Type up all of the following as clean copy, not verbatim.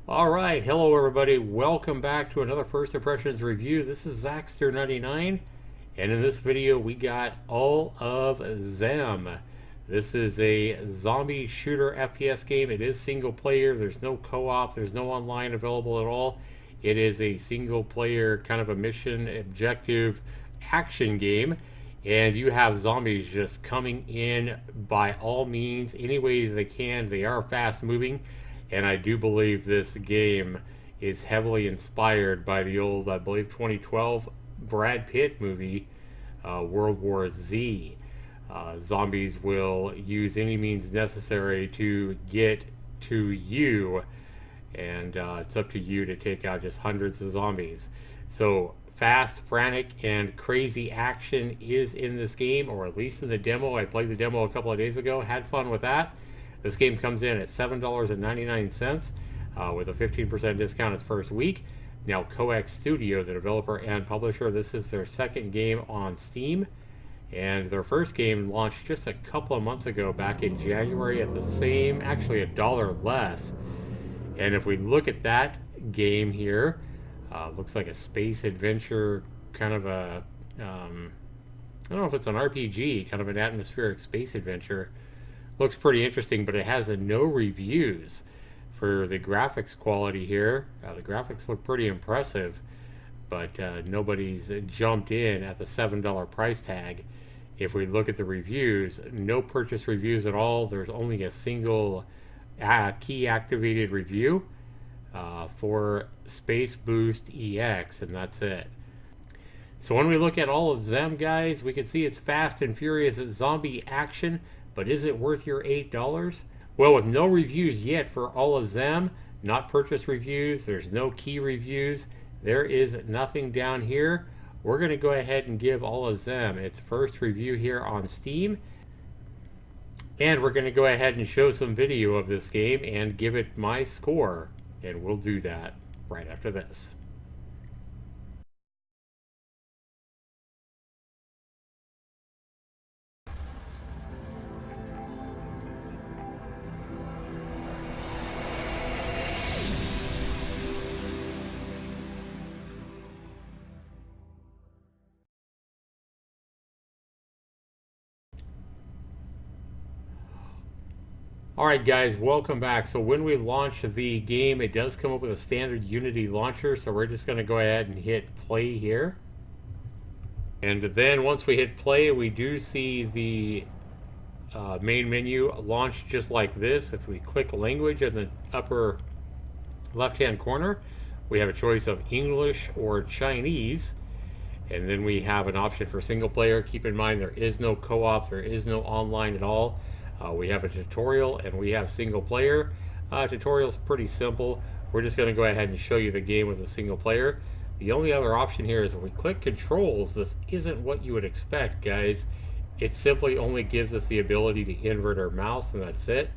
Alright, hello everybody, welcome back to another First Impressions review. This is Zaxtor99, and in this video we got all of ZHEM. This is a zombie shooter FPS game. It is single player, there's no co-op, there's no online available at all. It is a single player kind of a mission objective action game, and you have zombies just coming in by all means, any ways they can. They are fast moving. And I do believe this game is heavily inspired by the old, I believe, 2012 Brad Pitt movie, World War Z. Zombies will use any means necessary to get to you, and it's up to you to take out just hundreds of zombies. So fast, frantic, and crazy action is in this game, or at least in the demo. I played the demo a couple of days ago, had fun with that. This game comes in at $7.99 with a 15% discount its first week. Now, Coex Studio, the developer and publisher, this is their second game on Steam. And their first game launched just a couple of months ago, back in January, at the same, actually $1 less. And if we look at that game here, looks like a space adventure, kind of a, I don't know if it's an RPG, kind of an atmospheric space adventure. Looks pretty interesting, but it has no reviews for the graphics quality here. The graphics look pretty impressive, but nobody's jumped in at the $7 price tag. If we look at the reviews, no purchase reviews at all. There's only a single key activated review for Space Boost EX, and that's it. So when we look at all of ZHEM, guys, we can see it's fast and furious zombie action. But is it worth your $8? Well, with no reviews yet for all of ZHEM, not purchase reviews, there's no key reviews, there is nothing down here. We're going to go ahead and give all of ZHEM its first review here on Steam. And we're going to go ahead and show some video of this game and give it my score. And we'll do that right after this. Alright guys, welcome back. So when we launch the game, it does come up with a standard Unity launcher, so we're just going to go ahead and hit play here. And then once we hit play, we do see the main menu launch just like this. If we click language in the upper left hand corner, we have a choice of English or Chinese. And then we have an option for single player. Keep in mind there is no co-op, there is no online at all. We have a tutorial and we have single player. Tutorial's pretty simple. We're just going to go ahead and show you the game with a single player. The only other option here is if we click controls, this isn't what you would expect, guys. It simply only gives us the ability to invert our mouse, and that's it.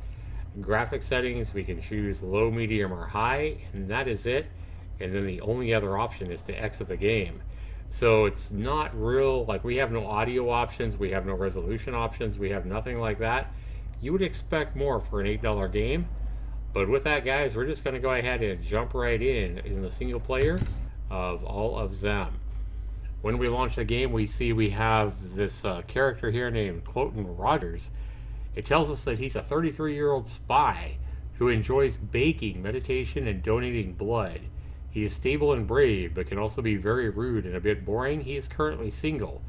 Graphic settings, we can choose low, medium, or high, and that is it. And then the only other option is to exit the game. So it's not real, like we have no audio options, we have no resolution options, we have nothing like that. You would expect more for an $8 game. But with that, guys, we're just going to go ahead and jump right in the single player of all of ZHEM. When we launch the game, we see we have this character here named Cloten Rogers. It tells us that he's a 33-year-old spy who enjoys baking, meditation, and donating blood. He is stable and brave, but can also be very rude and a bit boring. He is currently single.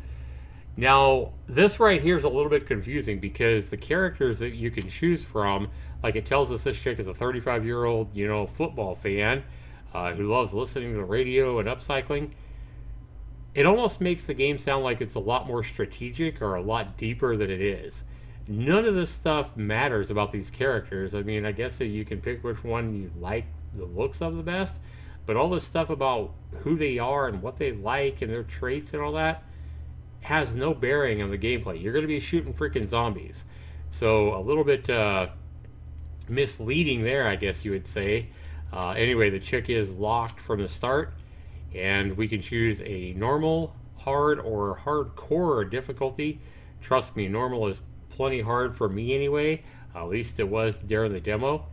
Now, this right here is a little bit confusing because the characters that you can choose from, like it tells us this chick is a 35-year-old, football fan who loves listening to the radio and upcycling. It almost makes the game sound like it's a lot more strategic or a lot deeper than it is. None of this stuff matters about these characters. I mean, I guess that you can pick which one you like the looks of the best, but all this stuff about who they are and what they like and their traits and all that has no bearing on the gameplay. You're going to be shooting freaking zombies. So a little bit misleading there, I guess you would say. Anyway, the chick is locked from the start, and we can choose a normal, hard, or hardcore difficulty. Trust me, normal is plenty hard for me anyway. At least it was during the demo.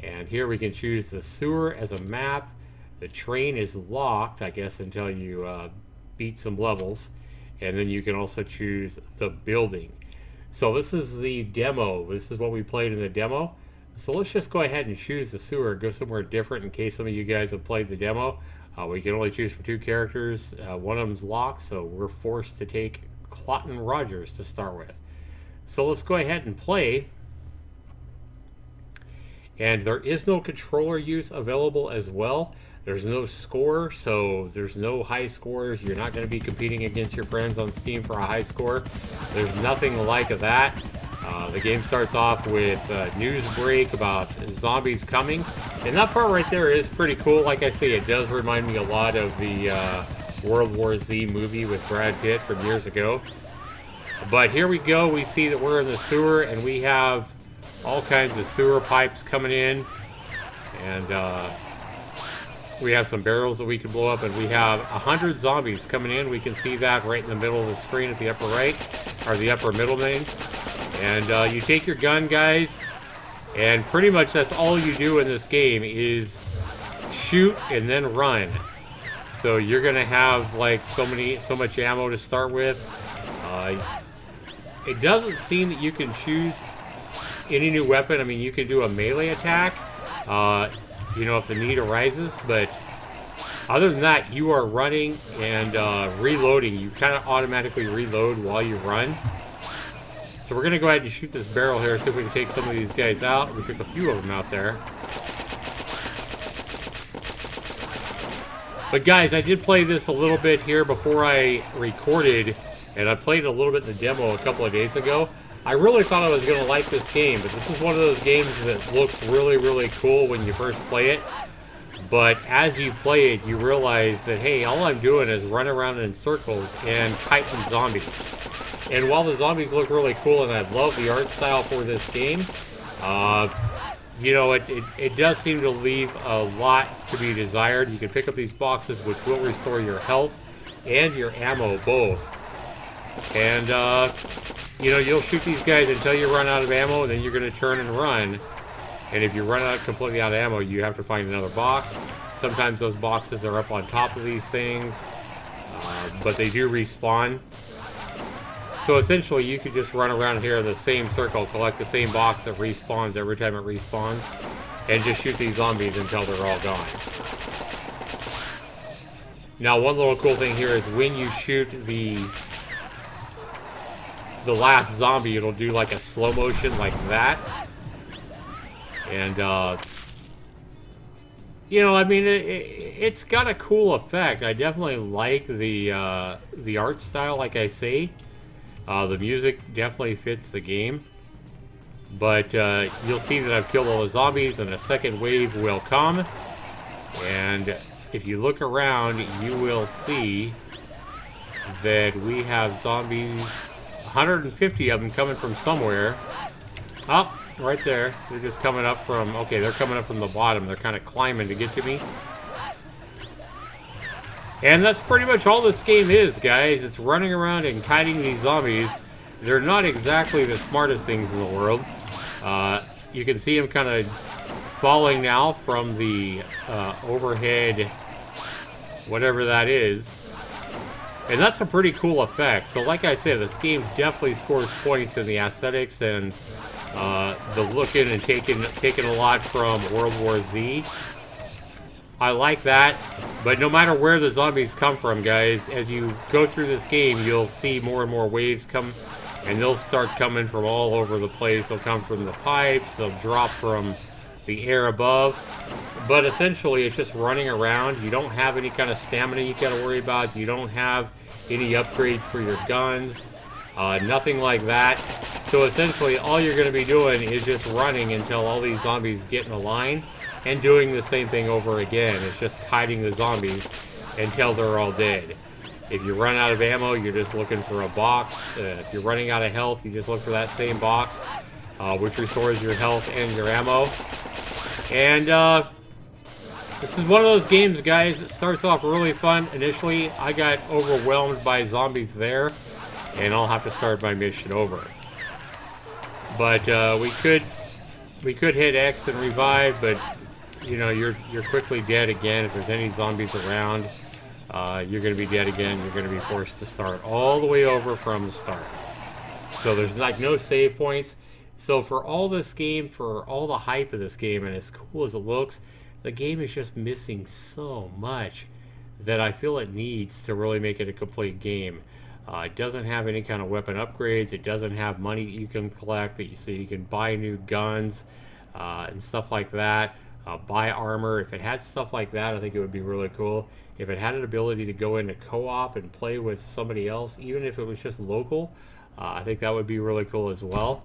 And here we can choose the sewer as a map. The train is locked, I guess, until you beat some levels. And then you can also choose the building. So this is the demo. This is what we played in the demo. So let's just go ahead and choose the sewer, go somewhere different in case some of you guys have played the demo. We can only choose from 2 characters. One of them's locked, so we're forced to take Clotton Rogers to start with. So let's go ahead and play. And there is no controller use available as well. There's no score, so there's no high scores. You're not going to be competing against your friends on Steam for a high score. There's nothing like that. The game starts off with a news break about zombies coming. And that part right there is pretty cool. Like I say, it does remind me a lot of the World War Z movie with Brad Pitt from years ago. But here we go. We see that we're in the sewer, and we have all kinds of sewer pipes coming in. And we have some barrels that we can blow up, and we have 100 zombies coming in. We can see that right in the middle of the screen at the upper right, or the upper middle name. And you take your gun, guys, and pretty much that's all you do in this game is shoot and then run. So you're gonna have like so much ammo to start with. It doesn't seem that you can choose any new weapon. I mean, you can do a melee attack, you know, if the need arises, but other than that, you are running and reloading. You kind of automatically reload while you run. So we're going to go ahead and shoot this barrel here, see if we can take some of these guys out. We took a few of them out there. But guys, I did play this a little bit here before I recorded, and I played a little bit in the demo a couple of days ago. I really thought I was going to like this game, but this is one of those games that looks really, really cool when you first play it. But as you play it, you realize that, hey, all I'm doing is run around in circles and kiting zombies. And while the zombies look really cool, and I love the art style for this game, you know, it does seem to leave a lot to be desired. You can pick up these boxes, which will restore your health and your ammo both. And, you know, you'll shoot these guys until you run out of ammo, and then you're going to turn and run. And if you run out completely out of ammo, you have to find another box. Sometimes those boxes are up on top of these things, but they do respawn. So essentially, you could just run around here in the same circle, collect the same box that respawns every time it respawns, and just shoot these zombies until they're all gone. Now, one little cool thing here is when you shoot the last zombie, it'll do like a slow motion like that. And, you know, I mean, it's got a cool effect. I definitely like the art style, like I say. The music definitely fits the game. But you'll see that I've killed all the zombies, and a second wave will come. And if you look around, you will see that we have zombies, 150 of them coming from somewhere. Oh, right there. They're just coming up from, okay, they're coming up from the bottom. They're kind of climbing to get to me. And that's pretty much all this game is, guys. It's running around and kiting these zombies. They're not exactly the smartest things in the world. You can see them kind of falling now from the overhead, whatever that is. And that's a pretty cool effect. So like I said, this game definitely scores points in the aesthetics and the looking and taking a lot from World War Z. I like that, but no matter where the zombies come from, guys, as you go through this game, you'll see more and more waves come, and they'll start coming from all over the place. They'll come from the pipes, they'll drop from the air above, but essentially it's just running around. You don't have any kind of stamina you gotta worry about. You don't have any upgrades for your guns, nothing like that. So essentially all you're going to be doing is just running until all these zombies get in a line, and doing the same thing over again. It's just kiting the zombies until they're all dead. If you run out of ammo, you're just looking for a box. If you're running out of health, you just look for that same box, which restores your health and your ammo. And this is one of those games, guys, that starts off really fun. Initially, I got overwhelmed by zombies there, and I'll have to start my mission over. But we could we could hit X and revive, but you know, you're quickly dead again. If there's any zombies around, you're going to be dead again. You're going to be forced to start all the way over from the start. So there's like no save points. So for all this game, for all the hype of this game, and as cool as it looks, the game is just missing so much that I feel it needs to really make it a complete game. It doesn't have any kind of weapon upgrades. It doesn't have money that you can collect so you can buy new guns and stuff like that. Buy armor. If it had stuff like that, I think it would be really cool. If it had an ability to go into co-op and play with somebody else, even if it was just local, I think that would be really cool as well.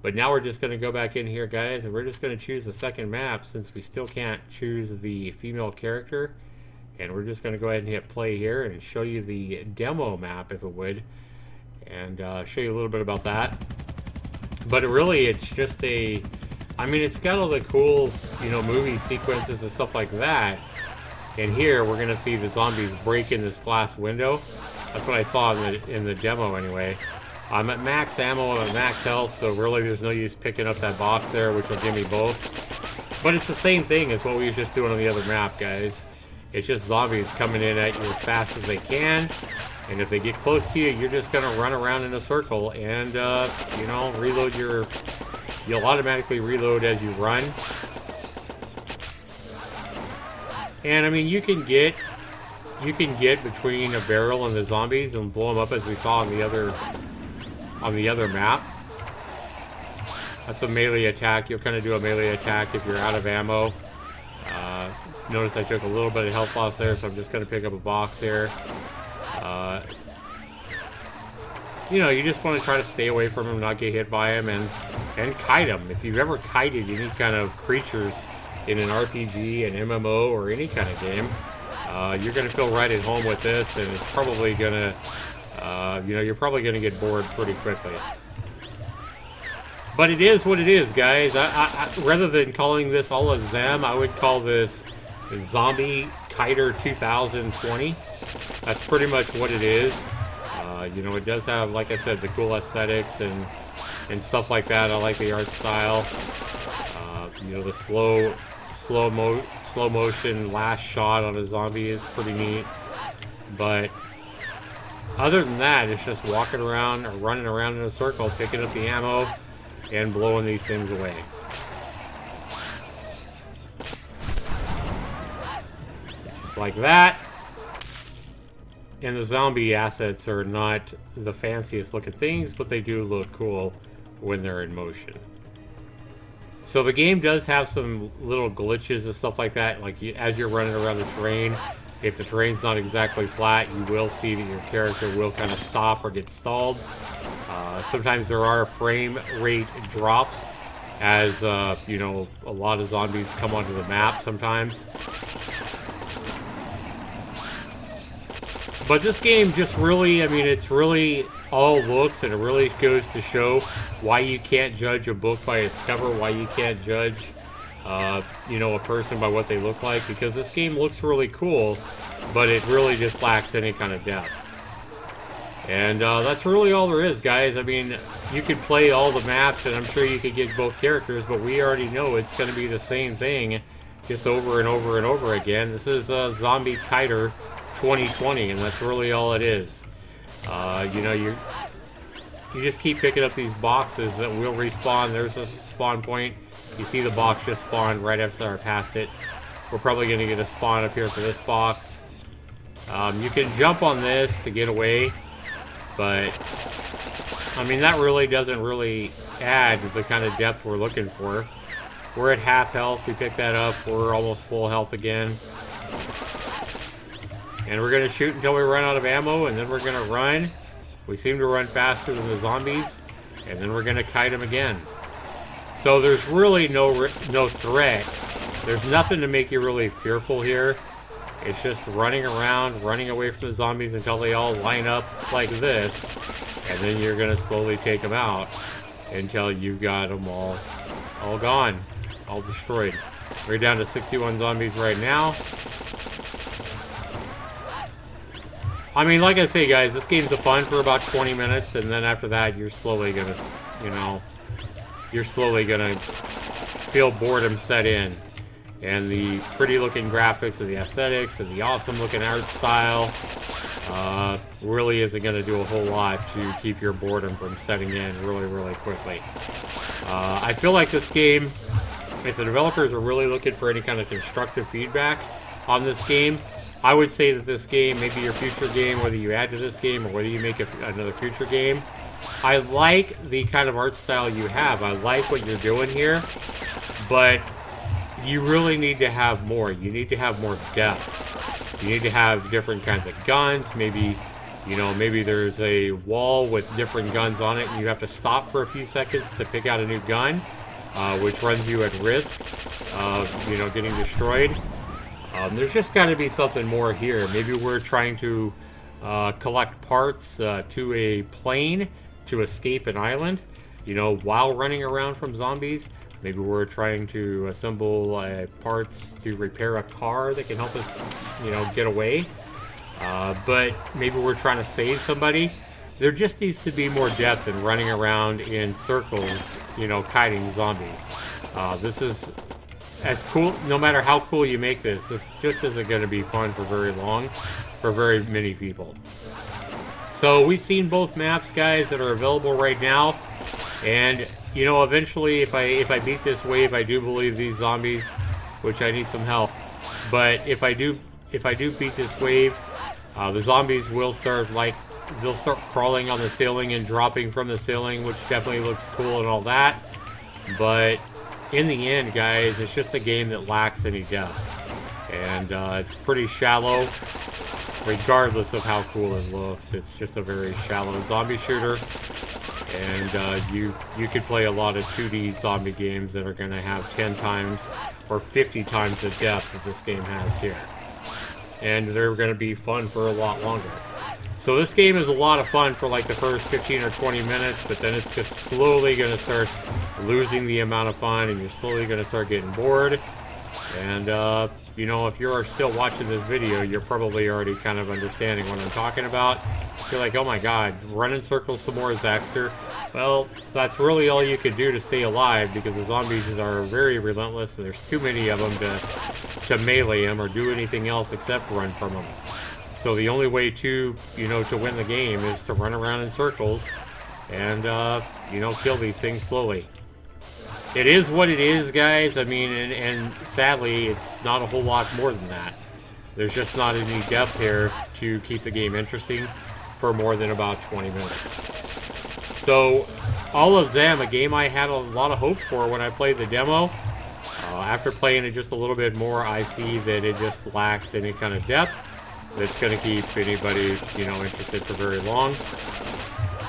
But now we're just going to go back in here, guys, and we're just going to choose the second map since we still can't choose the female character. And we're just going to go ahead and hit play here and show you the demo map, if it would, and show you a little bit about that. But really, it's just a... I mean, it's got all the cool, you know, movie sequences and stuff like that. And here, we're going to see the zombies break in this glass window. That's what I saw in the demo, anyway. I'm at max ammo, I'm at max health, so really there's no use picking up that box there, which will give me both. But it's the same thing as what we were just doing on the other map, guys. It's just zombies coming in at you as fast as they can. And if they get close to you, you're just going to run around in a circle and, you know, reload your... You'll automatically reload as you run. And I mean, you can get between a barrel and the zombies and blow them up as we saw on the other map. That's a melee attack. You'll kind of do a melee attack if you're out of ammo. Notice I took a little bit of health loss there, so I'm just going to pick up a box here. You know, you just want to try to stay away from him, not get hit by him, and kite him. If you've ever kited any kind of creatures in an RPG, an MMO, or any kind of game, you're going to feel right at home with this, and it's probably going to, you know, you're probably going to get bored pretty quickly. But it is what it is, guys. Rather than calling this all a ZHEM, I would call this Zombie Kiter 2020. That's pretty much what it is. You know, it does have, like I said, the cool aesthetics and stuff like that. I like the art style. You know, the slow motion last shot on a zombie is pretty neat. But other than that, it's just walking around or running around in a circle, picking up the ammo and blowing these things away. Just like that. And the zombie assets are not the fanciest looking things, but they do look cool when they're in motion. So the game does have some little glitches and stuff like that. Like as you're running around the terrain, if the terrain's not exactly flat, you will see that your character will kind of stop or get stalled. Sometimes there are frame rate drops as, you know, a lot of zombies come onto the map sometimes. But this game just really, I mean, it's really all looks, and it really goes to show why you can't judge a book by its cover, why you can't judge, you know, a person by what they look like, because this game looks really cool, but it really just lacks any kind of depth. And that's really all there is, guys. I mean, you could play all the maps, and I'm sure you could get both characters, but we already know it's going to be the same thing, just over and over and over again. This is Zombie Kiter 2020, and that's really all it is. You know, you just keep picking up these boxes that will respawn. There's a spawn point. You see the box just spawned right after I passed it. We're probably going to get a spawn up here for this box. You can jump on this to get away, but I mean, that really doesn't really add the kind of depth we're looking for. We're at half health. We pick that up. We're almost full health again. And we're going to shoot until we run out of ammo, and then we're going to run. We seem to run faster than the zombies, and then we're going to kite them again. So there's really no threat. There's nothing to make you really fearful here. It's just running around, running away from the zombies until they all line up like this, and then you're going to slowly take them out until you've got them all gone, all destroyed. We're down to 61 zombies right now. I mean, like I say, guys, this game's a fun for about 20 minutes, and then after that, you're slowly gonna, you know, you're slowly gonna feel boredom set in. And the pretty looking graphics and the aesthetics and the awesome looking art style really isn't going to do a whole lot to keep your boredom from setting in really quickly. I feel like this game, if the developers are really looking for any kind of constructive feedback on this game, I would say that this game, maybe your future game, whether you add to this game or whether you make another future game, I like the kind of art style you have. I like what you're doing here, but you really need to have more. You need to have more depth. You need to have different kinds of guns. Maybe, you know, maybe there's a wall with different guns on it and you have to stop for a few seconds to pick out a new gun, which runs you at risk of, you know, getting destroyed. There's just got to be something more here. Maybe we're trying to collect parts to a plane to escape an island, you know, while running around from zombies. Maybe we're trying to assemble parts to repair a car that can help us, you know, get away. But maybe we're trying to save somebody. There just needs to be more depth than running around in circles, you know, kiting zombies. This is as cool, no matter how cool you make this just isn't going to be fun for very long, for very many people. So we've seen both maps, guys, that are available right now. And, you know, eventually, if I beat this wave, I do believe these zombies, which I need some help. But if I do beat this wave, the zombies will start, like, they'll start crawling on the ceiling and dropping from the ceiling, which definitely looks cool and all that. But in the end, guys, it's just a game that lacks any depth. And it's pretty shallow, regardless of how cool it looks. It's just a very shallow zombie shooter. And you could play a lot of 2D zombie games that are going to have 10 times or 50 times the depth that this game has here. And they're going to be fun for a lot longer. So this game is a lot of fun for like the first 15 or 20 minutes, but then it's just slowly going to start losing the amount of fun, and you're slowly going to start getting bored. And, you know, if you're still watching this video, you're probably already kind of understanding what I'm talking about. You're like, oh my god, run in circles some more, Zaxter. Well, that's really all you can do to stay alive, because the zombies are very relentless, and there's too many of them to melee them or do anything else except run from them. So the only way to, you know, to win the game is to run around in circles and, you know, kill these things slowly. It is what it is, guys. I mean, and sadly, it's not a whole lot more than that. There's just not any depth here to keep the game interesting for more than about 20 minutes. So, all of ZHEM, a game I had a lot of hopes for when I played the demo. After playing it just a little bit more, I see that it just lacks any kind of depth that's going to keep anybody, you know, interested for very long.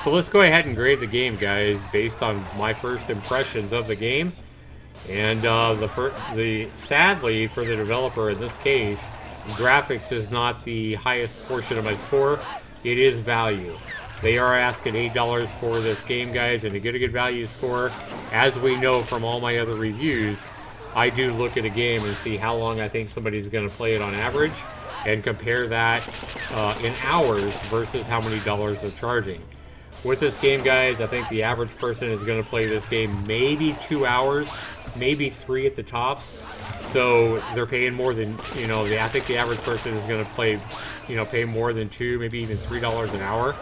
So let's go ahead and grade the game, guys, based on my first impressions of the game. And sadly, for the developer in this case, graphics is not the highest portion of my score. It is value. They are asking $8 for this game, guys, and to get a good value score, as we know from all my other reviews, I do look at a game and see how long I think somebody's going to play it on average, and compare that in hours versus how many dollars they're charging. With this game, guys, I think the average person is going to play this game maybe 2 hours, maybe 3 at the tops. So they're paying more than, you know, I think the average person is going to play, you know, pay more than $2, maybe even $3 an hour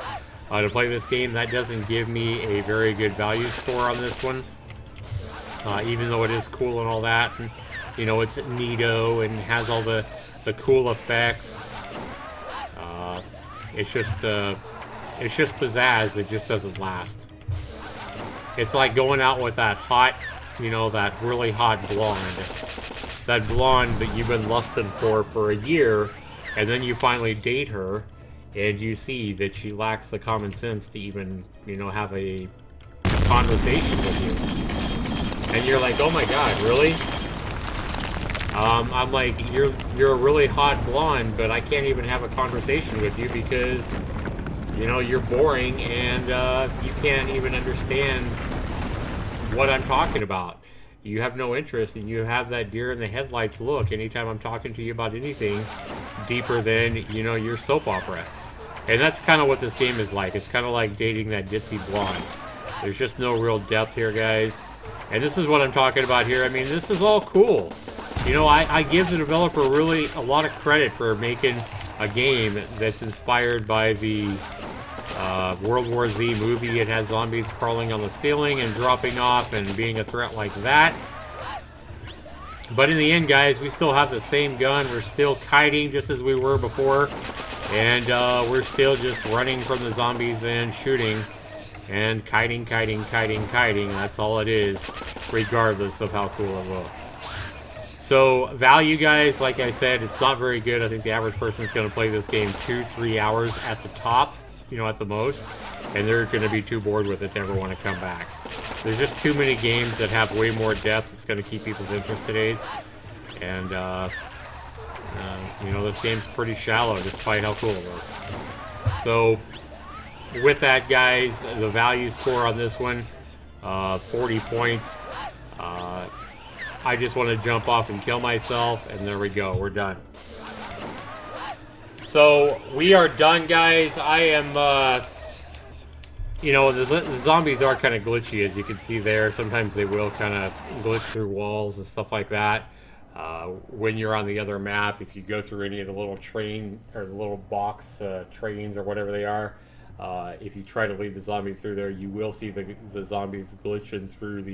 to play this game. That doesn't give me a very good value score on this one, even though it is cool and all that. And, you know, it's neato and has all the cool effects. It's just pizzazz that just doesn't last. It's like going out with that hot, you know, that really hot blonde. That blonde that you've been lusting for a year, and then you finally date her, and you see that she lacks the common sense to even, you know, have a conversation with you. And you're like, oh my god, really? I'm like, you're a really hot blonde, but I can't even have a conversation with you because, you know, you're boring and you can't even understand what I'm talking about. You have no interest, and you have that deer in the headlights look anytime I'm talking to you about anything deeper than, you know, your soap opera. And that's kind of what this game is like. It's kind of like dating that ditzy blonde. There's just no real depth here, guys. And this is what I'm talking about here. I mean, this is all cool. You know, I give the developer really a lot of credit for making a game that's inspired by the World War Z movie. It has zombies crawling on the ceiling and dropping off and being a threat like that. But in the end, guys, we still have the same gun. We're still kiting just as we were before. And we're still just running from the zombies and shooting. And kiting. That's all it is, regardless of how cool it looks. So, value, guys, like I said, it's not very good. I think the average person is going to play this game 2-3 hours at the top, you know, at the most. And they're going to be too bored with it to ever want to come back. There's just too many games that have way more depth. It's going to keep people's interest today. And, you know, this game's pretty shallow, despite how cool it looks. So, with that, guys, the value score on this one, 40 points. I just want to jump off and kill myself, and there we go. We're done. So, we are done, guys. I am, you know, the zombies are kind of glitchy, as you can see there. Sometimes they will kind of glitch through walls and stuff like that. When you're on the other map, if you go through any of the little train, or the little box trains, or whatever they are, if you try to lead the zombies through there, you will see the zombies glitching through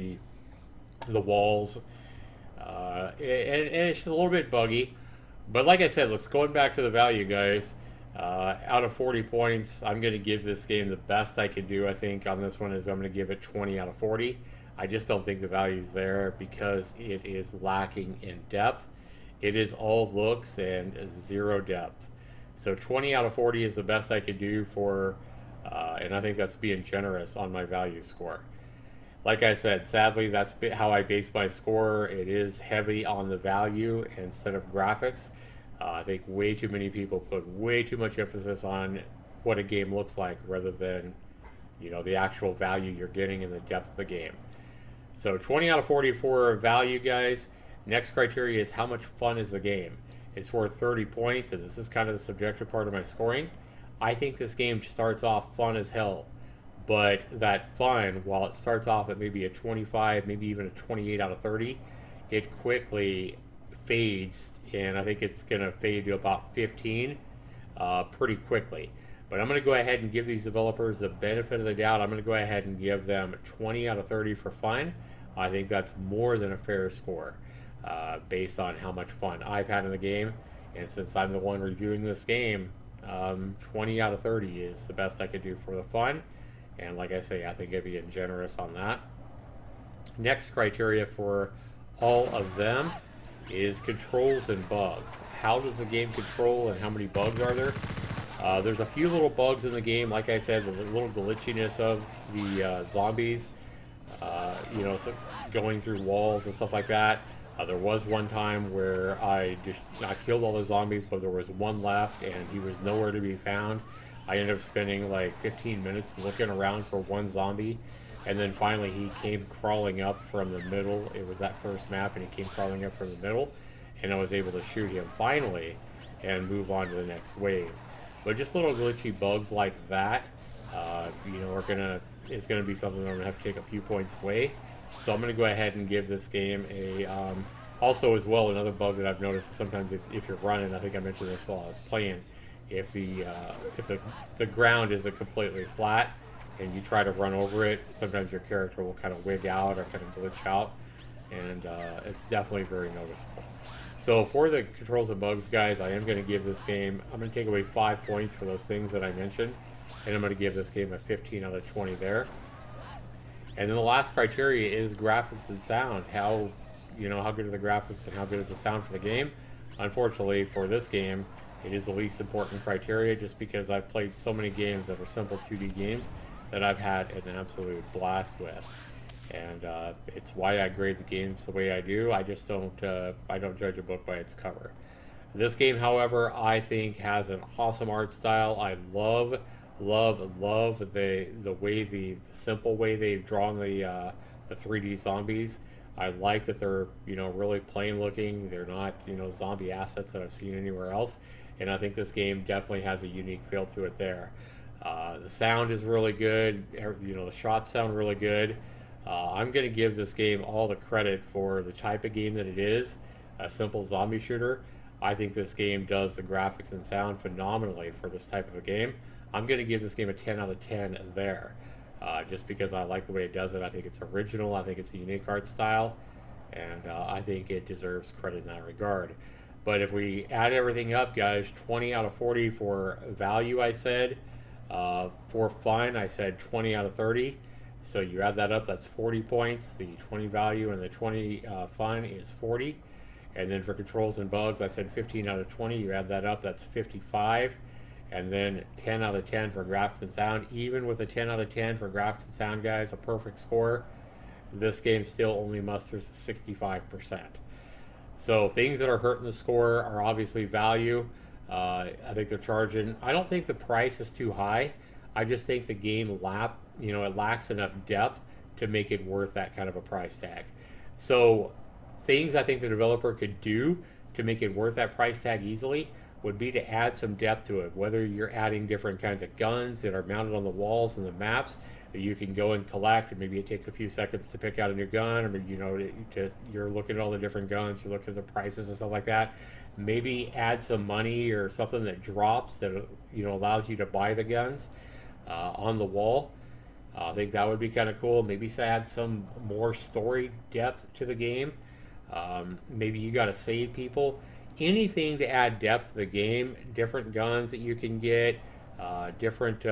the walls. And it's just a little bit buggy. But like I said, let's going back to the value, guys. Out of 40 points, I'm going to give this game the best I can do, I think, on this one is I'm going to give it 20 out of 40. I just don't think the value's there because it is lacking in depth. It is all looks and zero depth. So 20 out of 40 is the best I could do for, and I think that's being generous on my value score. Like I said, sadly, that's how I base my score. It is heavy on the value instead of graphics. I think way too many people put way too much emphasis on what a game looks like rather than, you know, the actual value you're getting and the depth of the game. So 20 out of 40 for value, guys. Next criteria is how much fun is the game. It's worth 30 points, and this is kind of the subjective part of my scoring. I think this game starts off fun as hell. But that fun, while it starts off at maybe a 25, maybe even a 28 out of 30, it quickly fades, and I think it's going to fade to about 15 pretty quickly. But I'm going to go ahead and give these developers the benefit of the doubt. I'm going to go ahead and give them 20 out of 30 for fun. I think that's more than a fair score based on how much fun I've had in the game. And since I'm the one reviewing this game, 20 out of 30 is the best I could do for the fun. And like I say, I think I'd be generous on that. Next criteria for all of them is controls and bugs. How does the game control and how many bugs are there? There's a few little bugs in the game. Like I said, the little glitchiness of the zombies, you know, so going through walls and stuff like that. There was one time where I killed all the zombies, but there was one left and he was nowhere to be found. I ended up spending like 15 minutes looking around for one zombie, and then finally he came crawling up from the middle. It was that first map, and he came crawling up from the middle, and I was able to shoot him finally and move on to the next wave. But just little glitchy bugs like that, you know, is gonna be something that I'm gonna have to take a few points away. So I'm gonna go ahead and give this game a. Also, as well, another bug that I've noticed is sometimes if you're running, I think I mentioned this while I was playing. If the ground isn't completely flat and you try to run over it, sometimes your character will kind of wig out or kind of glitch out, and it's definitely very noticeable. So for the controls and bugs, guys, I am going to give this game, I'm going to take away 5 points for those things that I mentioned, and I'm going to give this game a 15 out of 20 there. And then the last criteria is graphics and sound. How good are the graphics and how good is the sound for the game? Unfortunately, for this game, it is the least important criteria, just because I've played so many games that are simple 2D games that I've had an absolute blast with. And it's why I grade the games the way I do. I just don't judge a book by its cover. This game, however, I think has an awesome art style. I love the simple way they've drawn the 3D zombies. I like that they're, you know, really plain looking. They're not, you know, zombie assets that I've seen anywhere else. And I think this game definitely has a unique feel to it there. The sound is really good. You know, the shots sound really good. I'm going to give this game all the credit for the type of game that it is, a simple zombie shooter. I think this game does the graphics and sound phenomenally for this type of a game. I'm going to give this game a 10 out of 10 there, just because I like the way it does it. I think it's original. I think it's a unique art style, and I think it deserves credit in that regard. But if we add everything up, guys, 20 out of 40 for value, I said. For fun, I said 20 out of 30. So you add that up, that's 40 points. The 20 value and the 20 fun is 40. And then for controls and bugs, I said 15 out of 20. You add that up, that's 55. And then 10 out of 10 for graphics and sound. Even with a 10 out of 10 for graphics and sound, guys, a perfect score, this game still only musters 65%. So things that are hurting the score are obviously value. I think they're charging. I don't think the price is too high. I just think the game it lacks enough depth to make it worth that kind of a price tag. So things I think the developer could do to make it worth that price tag easily would be to add some depth to it, whether you're adding different kinds of guns that are mounted on the walls and the maps that you can go and collect, and maybe it takes a few seconds to pick out a new gun, or you're looking at all the different guns, you're looking at the prices and stuff like that. Maybe add some money or something that drops that allows you to buy the guns on the wall. I think that would be kind of cool. Maybe add some more story depth to the game. Maybe you got to save people. Anything to add depth to the game, different guns that you can get, different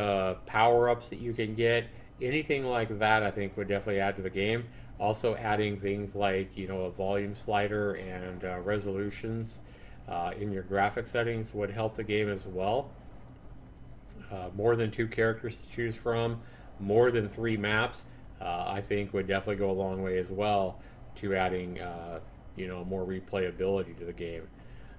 power-ups that you can get, anything like that I think would definitely add to the game. Also adding things like a volume slider and resolutions in your graphic settings would help the game as well. More than 2 characters to choose from, more than 3 maps, I think would definitely go a long way as well to adding more replayability to the game.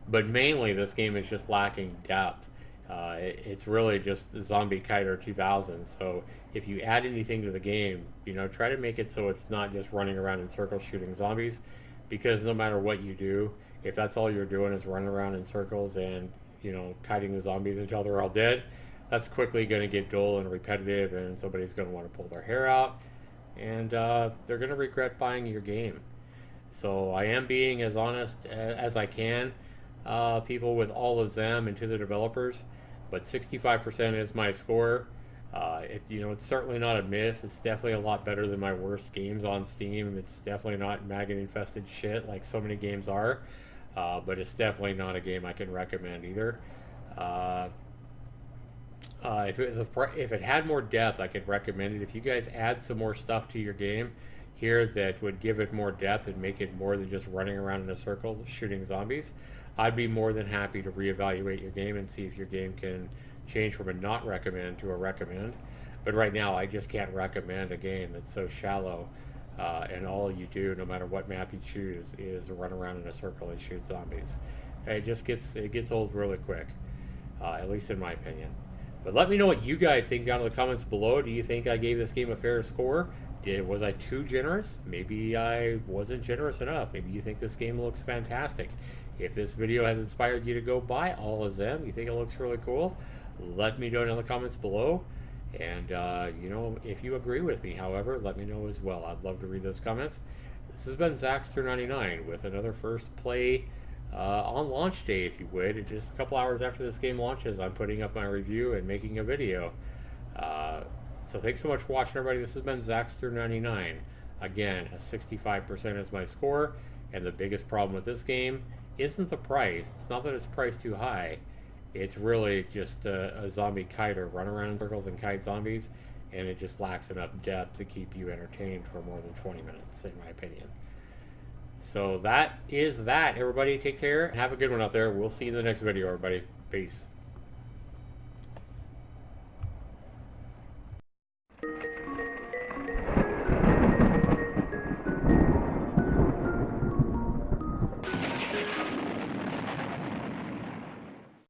But mainly this game is just lacking depth. It's really just Zombie Kiter 2000. So if you add anything to the game, try to make it so it's not just running around in circles shooting zombies, because no matter what you do, if that's all you're doing is running around in circles and kiting the zombies until they're all dead, that's quickly going to get dull and repetitive, and somebody's going to want to pull their hair out, and they're going to regret buying your game. So I am being as honest as I can, people, with all of them and to the developers, but 65% is my score. It's certainly not a miss. It's definitely a lot better than my worst games on Steam. It's definitely not maggot infested shit like so many games are, but it's definitely not a game I can recommend either. If it had more depth, I could recommend it. If you guys add some more stuff to your game here that would give it more depth and make it more than just running around in a circle shooting zombies, I'd be more than happy to reevaluate your game and see if your game can change from a not recommend to a recommend. But right now, I just can't recommend a game that's so shallow, and all you do, no matter what map you choose, is run around in a circle and shoot zombies. It gets old really quick, at least in my opinion. But let me know what you guys think down in the comments below. Do you think I gave this game a fair score? Was I too generous? Maybe I wasn't generous enough. Maybe you think this game looks fantastic. If this video has inspired you to go buy all of them, you think it looks really cool, let me know in the comments below. And if you agree with me, however, let me know as well. I'd love to read those comments. This has been Zaxtorian with another First Play on launch day, if you would. Just a couple hours after this game launches, I'm putting up my review and making a video. So thanks so much for watching, everybody. This has been Zaxtor99. Again, a 65% is my score, and the biggest problem with this game isn't the price. It's not that it's priced too high. It's really just a zombie kiter, run around in circles and kite zombies, and it just lacks enough depth to keep you entertained for more than 20 minutes, in my opinion. So that is that, everybody. Take care and have a good one out there. We'll see you in the next video, everybody. Peace.